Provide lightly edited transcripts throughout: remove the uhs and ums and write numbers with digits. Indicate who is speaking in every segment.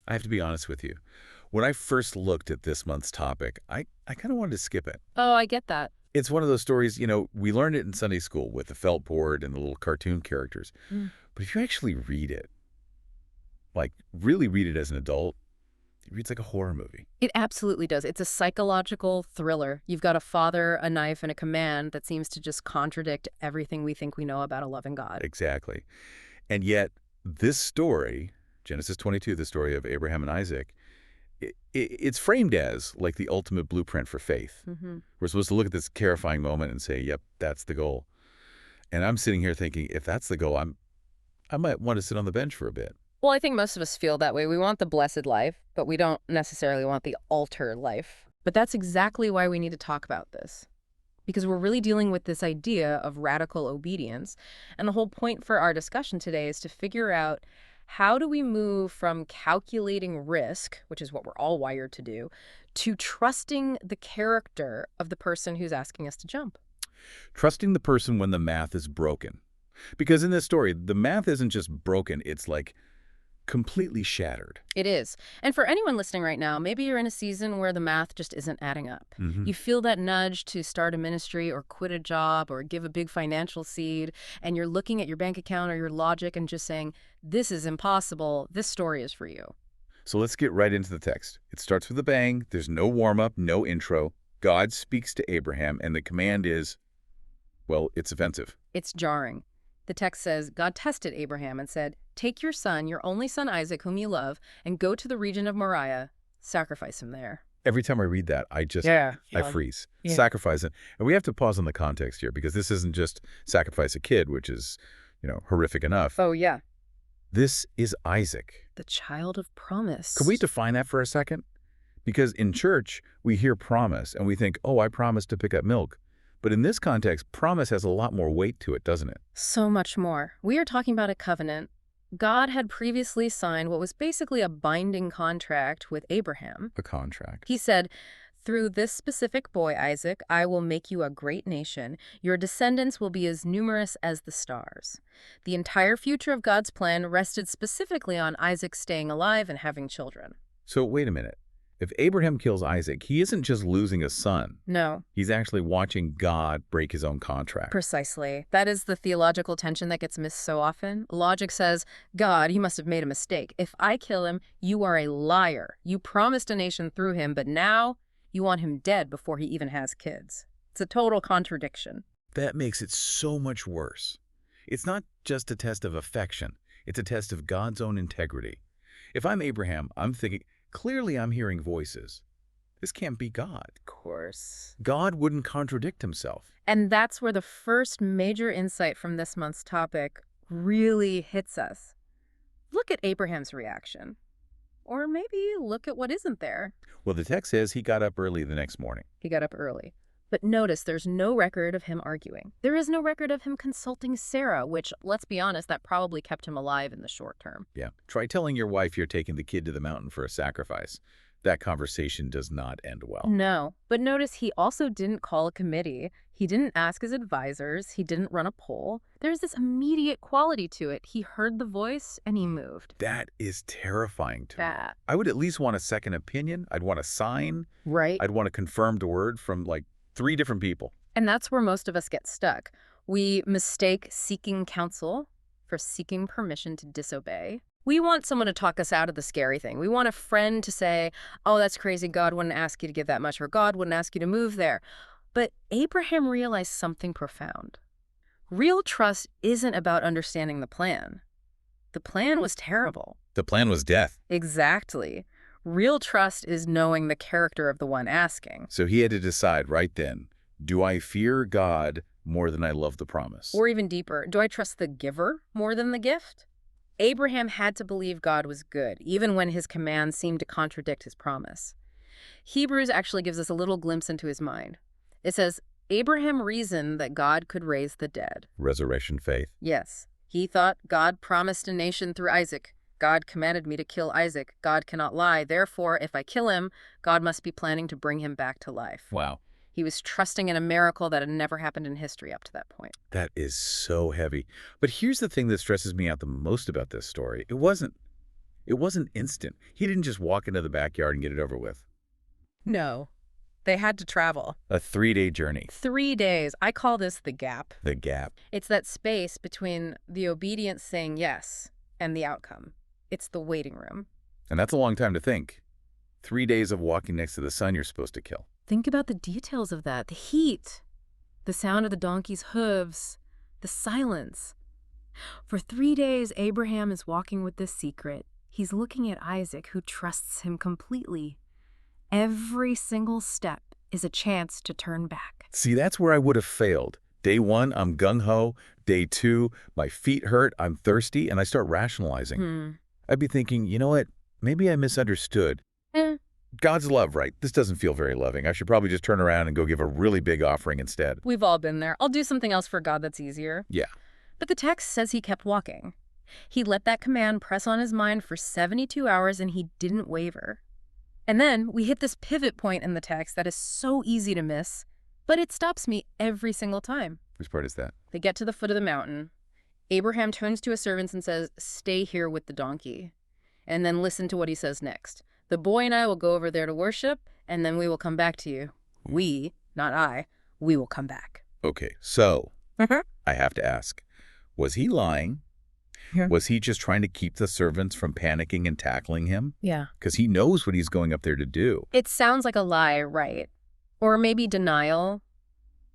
Speaker 1: I have to be honest with you. When I first looked at this month's topic, I kind of wanted to skip it.
Speaker 2: Oh, I get that.
Speaker 1: It's one of those stories, we learned it in Sunday school with the felt board and the little cartoon characters.
Speaker 2: Mm.
Speaker 1: But if you actually read it, like really read it as an adult, it reads like a horror movie.
Speaker 2: It absolutely does. It's a psychological thriller. You've got a father, a knife, and a command that seems to just contradict everything we think we know about a loving God.
Speaker 1: Exactly. And yet, this story, Genesis 22, the story of Abraham and Isaac, it's framed as like the ultimate blueprint for faith.
Speaker 2: Hmm.
Speaker 1: We're supposed to look at this terrifying moment and say, yep, that's the goal. And I'm sitting here thinking, if that's the goal, I might want to sit on the bench for a bit.
Speaker 2: Well, I think most of us feel that way. We want the blessed life, but we don't necessarily want the altar life. But that's exactly why we need to talk about this. Because we're really dealing with this idea of radical obedience. And the whole point for our discussion today is to figure out, how do we move from calculating risk, which is what we're all wired to do, to trusting the character of the person who's asking us to jump?
Speaker 1: Trusting the person when the math is broken. Because in this story, the math isn't just broken, it's like completely shattered.
Speaker 2: It is. And for anyone listening right now, maybe you're in a season where the math just isn't adding up. You feel that nudge to start a ministry or quit a job or give a big financial seed, and you're looking at your bank account or your logic and just saying, this is impossible. This story is for you.
Speaker 1: So let's get right into the text. It starts with a bang. There's no warm-up, no intro. God speaks to Abraham, and the command is, well, it's offensive.
Speaker 2: It's jarring. The text says, God tested Abraham and said, take your son, your only son Isaac, whom you love, and go to the region of Moriah, sacrifice him there.
Speaker 1: Every time I read that, I freeze.
Speaker 2: Yeah.
Speaker 1: Sacrifice it. And we have to pause on the context here, because this isn't just sacrifice a kid, which is, horrific enough.
Speaker 2: Oh, yeah.
Speaker 1: This is Isaac.
Speaker 2: The child of promise.
Speaker 1: Can we define that for a second? Because in church, we hear promise, and we think, oh, I promised to pick up milk. But in this context, promise has a lot more weight to it, doesn't it?
Speaker 2: So much more. We are talking about a covenant. God had previously signed what was basically a binding contract with Abraham.
Speaker 1: A contract.
Speaker 2: He said, through this specific boy, Isaac, I will make you a great nation. Your descendants will be as numerous as the stars. The entire future of God's plan rested specifically on Isaac staying alive and having children.
Speaker 1: So wait a minute. If Abraham kills Isaac, he isn't just losing a son.
Speaker 2: No.
Speaker 1: He's actually watching God break his own contract.
Speaker 2: Precisely. That is the theological tension that gets missed so often. Logic says, God, he must have made a mistake. If I kill him, you are a liar. You promised a nation through him, but now you want him dead before he even has kids. It's a total contradiction.
Speaker 1: That makes it so much worse. It's not just a test of affection. It's a test of God's own integrity. If I'm Abraham, I'm thinking, clearly I'm hearing voices. This can't be God.
Speaker 2: Of course.
Speaker 1: God wouldn't contradict himself.
Speaker 2: And that's where the first major insight from this month's topic really hits us. Look at Abraham's reaction. Or maybe look at what isn't there.
Speaker 1: Well, the text says he got up early the next morning.
Speaker 2: He got up early. But notice there's no record of him arguing. There is no record of him consulting Sarah, which, let's be honest, that probably kept him alive in the short term.
Speaker 1: Yeah. Try telling your wife you're taking the kid to the mountain for a sacrifice. That conversation does not end well.
Speaker 2: No. But notice he also didn't call a committee. He didn't ask his advisors. He didn't run a poll. There's this immediate quality to it. He heard the voice and he moved.
Speaker 1: That is terrifying to me.
Speaker 2: That.
Speaker 1: I would at least want a second opinion. I'd want a sign.
Speaker 2: Right.
Speaker 1: I'd want a confirmed word from 3 different people.
Speaker 2: And that's where most of us get stuck. We mistake seeking counsel for seeking permission to disobey. We want someone to talk us out of the scary thing. We want a friend to say, oh, that's crazy. God wouldn't ask you to give that much, or God wouldn't ask you to move there. But Abraham realized something profound. Real trust isn't about understanding the plan. The plan was terrible.
Speaker 1: The plan was death.
Speaker 2: Exactly. Real trust is knowing the character of the one asking.
Speaker 1: So he had to decide right then, do I fear God more than I love the promise?
Speaker 2: Or even deeper, do I trust the giver more than the gift? Abraham had to believe God was good, even when his commands seemed to contradict his promise. Hebrews actually gives us a little glimpse into his mind. It says, Abraham reasoned that God could raise the dead.
Speaker 1: Resurrection faith.
Speaker 2: Yes. He thought God promised a nation through Isaac. God commanded me to kill Isaac. God cannot lie. Therefore, if I kill him, God must be planning to bring him back to life.
Speaker 1: Wow.
Speaker 2: He was trusting in a miracle that had never happened in history up to that point.
Speaker 1: That is so heavy. But here's the thing that stresses me out the most about this story. It wasn't It wasn't instant. He didn't just walk into the backyard and get it over with.
Speaker 2: No, they had to travel.
Speaker 1: A 3-day journey.
Speaker 2: 3 days. I call this the gap.
Speaker 1: The gap.
Speaker 2: It's that space between the obedience saying yes and the outcome. It's the waiting room.
Speaker 1: And that's a long time to think. 3 days of walking next to the son you're supposed to kill.
Speaker 2: Think about the details of that. The heat, the sound of the donkey's hooves, the silence. For 3 days, Abraham is walking with this secret. He's looking at Isaac, who trusts him completely. Every single step is a chance to turn back.
Speaker 1: See, that's where I would have failed. Day 1, I'm gung-ho. Day 2, my feet hurt, I'm thirsty, and I start rationalizing. I'd be thinking, you know what? Maybe I misunderstood. God's love, right? This doesn't feel very loving. I should probably just turn around and go give a really big offering instead.
Speaker 2: We've all been there. I'll do something else for God that's easier.
Speaker 1: Yeah.
Speaker 2: But the text says he kept walking. He let that command press on his mind for 72 hours and he didn't waver. And then we hit this pivot point in the text that is so easy to miss, but it stops me every single time.
Speaker 1: Which part is that?
Speaker 2: They get to the foot of the mountain. Abraham turns to his servants and says, "Stay here with the donkey." And then listen to what he says next. "The boy and I will go over there to worship, and then we will come back to you." We, not I, we will come back.
Speaker 1: Okay, so I have to ask, was he lying?
Speaker 2: Yeah.
Speaker 1: Was he just trying to keep the servants from panicking and tackling him?
Speaker 2: Yeah.
Speaker 1: Because he knows what he's going up there to do.
Speaker 2: It sounds like a lie, right? Or maybe denial.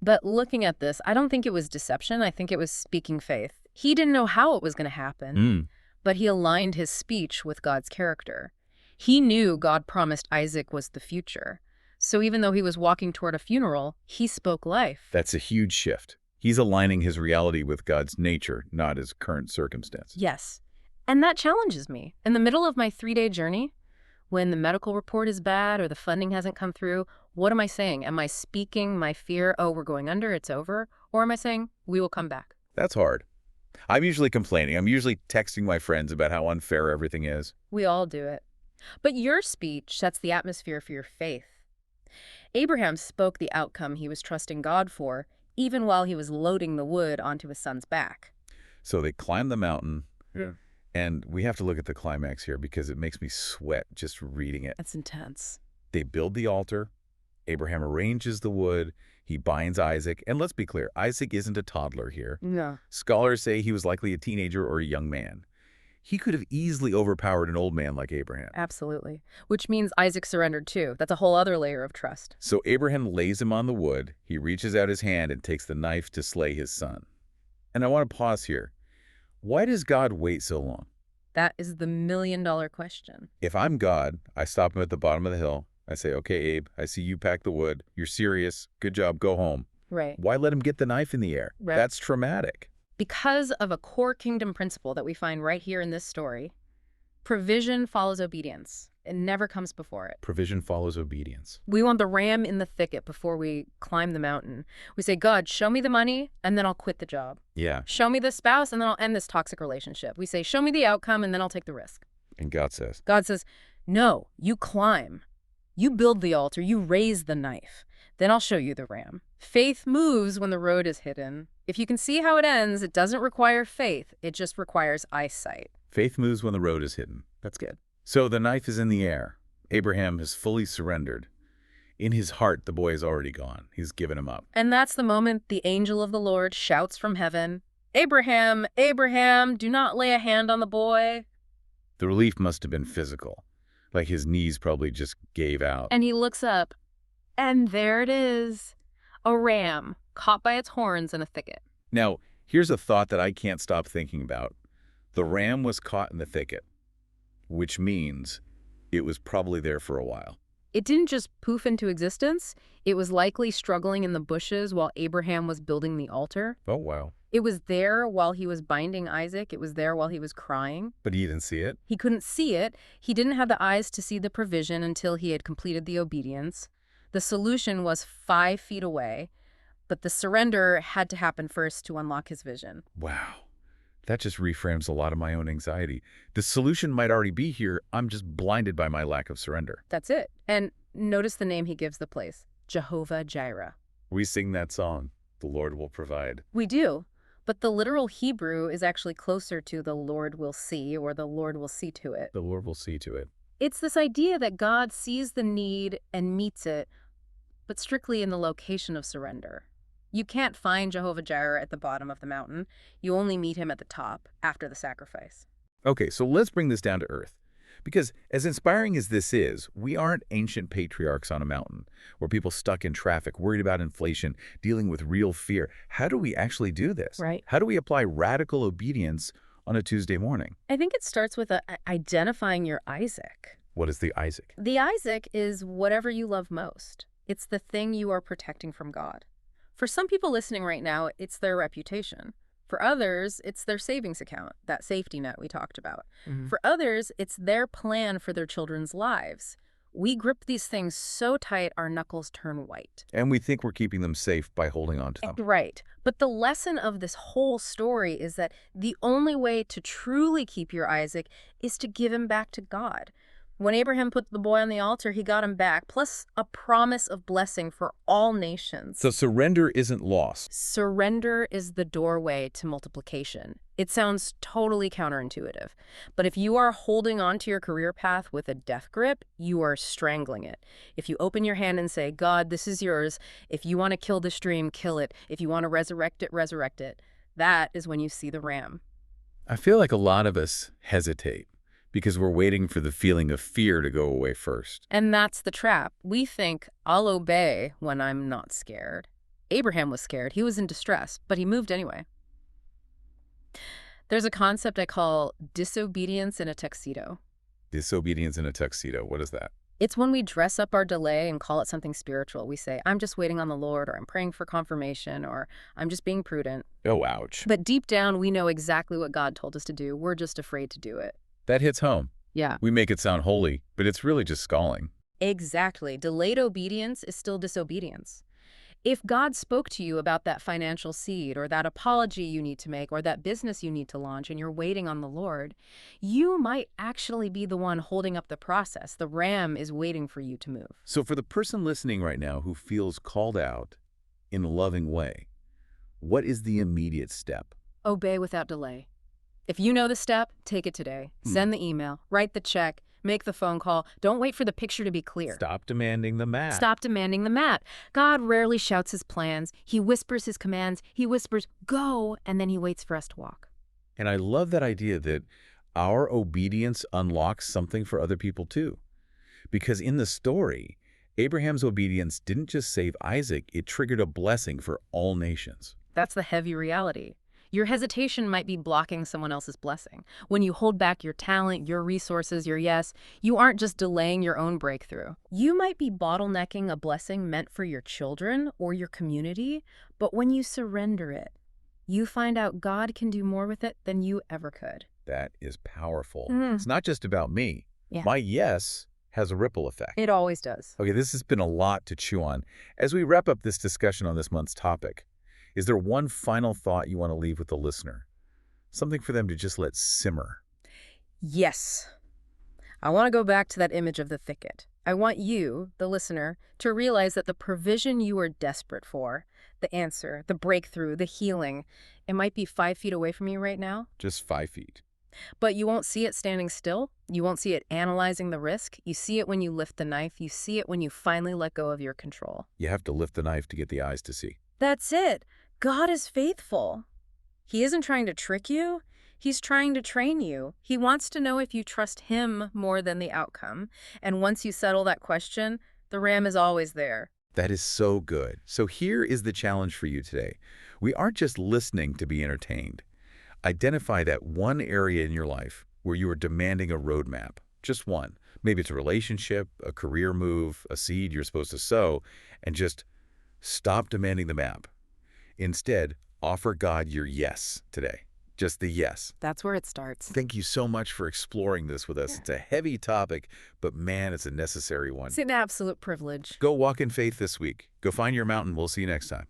Speaker 2: But looking at this, I don't think it was deception. I think it was speaking faith. He didn't know how it was going to happen, but he aligned his speech with God's character. He knew God promised Isaac was the future. So even though he was walking toward a funeral, he spoke life.
Speaker 1: That's a huge shift. He's aligning his reality with God's nature, not his current circumstance.
Speaker 2: Yes. And that challenges me. In the middle of my 3-day journey, when the medical report is bad or the funding hasn't come through, what am I saying? Am I speaking my fear, oh, we're going under, it's over? Or am I saying, we will come back?
Speaker 1: That's hard. I'm usually complaining. I'm usually texting my friends about how unfair everything is.
Speaker 2: We all do it. But your speech sets the atmosphere for your faith. Abraham spoke the outcome he was trusting God for, even while he was loading the wood onto his son's back.
Speaker 1: So they climb the mountain, and we have to look at the climax here because it makes me sweat just reading it.
Speaker 2: That's intense.
Speaker 1: They build the altar. Abraham arranges the wood. He binds Isaac. And let's be clear, Isaac isn't a toddler here.
Speaker 2: No.
Speaker 1: Scholars say he was likely a teenager or a young man. He could have easily overpowered an old man like Abraham.
Speaker 2: Absolutely. Which means Isaac surrendered too. That's a whole other layer of trust.
Speaker 1: So Abraham lays him on the wood. He reaches out his hand and takes the knife to slay his son. And I want to pause here. Why does God wait so long?
Speaker 2: That is the million-dollar question.
Speaker 1: If I'm God, I stop him at the bottom of the hill. I say, okay, Abe, I see you pack the wood. You're serious. Good job. Go home.
Speaker 2: Right.
Speaker 1: Why let him get the knife in the air?
Speaker 2: Right.
Speaker 1: That's traumatic.
Speaker 2: Because of a core kingdom principle that we find right here in this story, provision follows obedience. It never comes before it.
Speaker 1: Provision follows obedience.
Speaker 2: We want the ram in the thicket before we climb the mountain. We say, God, show me the money, and then I'll quit the job.
Speaker 1: Yeah.
Speaker 2: Show me the spouse, and then I'll end this toxic relationship. We say, show me the outcome, and then I'll take the risk.
Speaker 1: And God says,
Speaker 2: no, you climb. You build the altar. You raise the knife. Then I'll show you the ram. Faith moves when the road is hidden. If you can see how it ends, it doesn't require faith. It just requires eyesight.
Speaker 1: Faith moves when the road is hidden. That's good. So the knife is in the air. Abraham has fully surrendered. In his heart, the boy is already gone. He's given him up.
Speaker 2: And that's the moment the angel of the Lord shouts from heaven, Abraham, Abraham, do not lay a hand on the boy.
Speaker 1: The relief must have been physical. Like his knees probably just gave out.
Speaker 2: And he looks up, and there it is, a ram caught by its horns in a thicket.
Speaker 1: Now, here's a thought that I can't stop thinking about. The ram was caught in the thicket, which means it was probably there for a while.
Speaker 2: It didn't just poof into existence. It was likely struggling in the bushes while Abraham was building the altar.
Speaker 1: Oh, wow.
Speaker 2: It was there while he was binding Isaac. It was there while he was crying.
Speaker 1: But he didn't see it?
Speaker 2: He couldn't see it. He didn't have the eyes to see the provision until he had completed the obedience. The solution was 5 feet away, but the surrender had to happen first to unlock his vision.
Speaker 1: Wow. That just reframes a lot of my own anxiety. The solution might already be here. I'm just blinded by my lack of surrender.
Speaker 2: That's it. And notice the name he gives the place, Jehovah Jireh.
Speaker 1: We sing that song, "The Lord Will Provide."
Speaker 2: We do. But the literal Hebrew is actually closer to the Lord will see or the Lord will see to it.
Speaker 1: The Lord will see to it.
Speaker 2: It's this idea that God sees the need and meets it, but strictly in the location of surrender. You can't find Jehovah Jireh at the bottom of the mountain. You only meet him at the top, after the sacrifice.
Speaker 1: Okay, so let's bring this down to earth. Because as inspiring as this is, we aren't ancient patriarchs on a mountain, or people stuck in traffic, worried about inflation, dealing with real fear. How do we actually do this?
Speaker 2: Right.
Speaker 1: How do we apply radical obedience on a Tuesday morning?
Speaker 2: I think it starts with identifying your Isaac.
Speaker 1: What is the Isaac?
Speaker 2: The Isaac is whatever you love most. It's the thing you are protecting from God. For some people listening right now, it's their reputation. For others, it's their savings account, that safety net we talked about. For others, it's their plan for their children's lives. We grip these things so tight our knuckles turn white.
Speaker 1: And we think we're keeping them safe by holding on to them.
Speaker 2: Right. But the lesson of this whole story is that the only way to truly keep your Isaac is to give him back to God. When Abraham put the boy on the altar, he got him back, plus a promise of blessing for all nations.
Speaker 1: So surrender isn't loss.
Speaker 2: Surrender is the doorway to multiplication. It sounds totally counterintuitive, but if you are holding on to your career path with a death grip, you are strangling it. If you open your hand and say, God, this is yours. If you want to kill this dream, kill it. If you want to resurrect it, resurrect it. That is when you see the ram.
Speaker 1: I feel like a lot of us hesitate because we're waiting for the feeling of fear to go away first.
Speaker 2: And that's the trap. We think, I'll obey when I'm not scared. Abraham was scared. He was in distress, but he moved anyway. There's a concept I call disobedience in a tuxedo.
Speaker 1: Disobedience in a tuxedo. What is that?
Speaker 2: It's when we dress up our delay and call it something spiritual. We say, I'm just waiting on the Lord, or I'm praying for confirmation, or I'm just being prudent.
Speaker 1: Oh, ouch.
Speaker 2: But deep down, we know exactly what God told us to do. We're just afraid to do it.
Speaker 1: That hits home.
Speaker 2: Yeah.
Speaker 1: We make it sound holy, but it's really just stalling.
Speaker 2: Exactly. Delayed obedience is still disobedience. If God spoke to you about that financial seed or that apology you need to make or that business you need to launch and you're waiting on the Lord, you might actually be the one holding up the process. The ram is waiting for you to move.
Speaker 1: So for the person listening right now who feels called out in a loving way, what is the immediate step?
Speaker 2: Obey without delay. If you know the step, take it today. Send the email, write the check, make the phone call. Don't wait for the picture to be clear.
Speaker 1: Stop demanding the map.
Speaker 2: Stop demanding the map. God rarely shouts his plans. He whispers his commands. He whispers, go, and then he waits for us to walk.
Speaker 1: And I love that idea that our obedience unlocks something for other people too. Because in the story, Abraham's obedience didn't just save Isaac, it triggered a blessing for all nations.
Speaker 2: That's the heavy reality. Your hesitation might be blocking someone else's blessing. When you hold back your talent, your resources, your yes, you aren't just delaying your own breakthrough. You might be bottlenecking a blessing meant for your children or your community, but when you surrender it, you find out God can do more with it than you ever could.
Speaker 1: That is powerful.
Speaker 2: Mm.
Speaker 1: It's not just about me.
Speaker 2: Yeah.
Speaker 1: My yes has a ripple effect.
Speaker 2: It always does.
Speaker 1: Okay, this has been a lot to chew on. As we wrap up this discussion on this month's topic, is there one final thought you want to leave with the listener? Something for them to just let simmer?
Speaker 2: Yes. I want to go back to that image of the thicket. I want you, the listener, to realize that the provision you are desperate for, the answer, the breakthrough, the healing, it might be 5 feet away from you right now.
Speaker 1: Just 5 feet.
Speaker 2: But you won't see it standing still. You won't see it analyzing the risk. You see it when you lift the knife. You see it when you finally let go of your control.
Speaker 1: You have to lift the knife to get the eyes to see.
Speaker 2: That's it. God is faithful. He isn't trying to trick you. He's trying to train you. He wants to know if you trust him more than the outcome. And once you settle that question, the ram is always there.
Speaker 1: That is so good. So here is the challenge for you today. We aren't just listening to be entertained. Identify that one area in your life where you are demanding a roadmap. Just one. Maybe it's a relationship, a career move, a seed you're supposed to sow, and just stop demanding the map. Instead, offer God your yes today. Just the yes.
Speaker 2: That's where it starts.
Speaker 1: Thank you so much for exploring this with us.
Speaker 2: Yeah.
Speaker 1: It's a heavy topic, but man, it's a necessary one.
Speaker 2: It's an absolute privilege.
Speaker 1: Go walk in faith this week. Go find your mountain. We'll see you next time.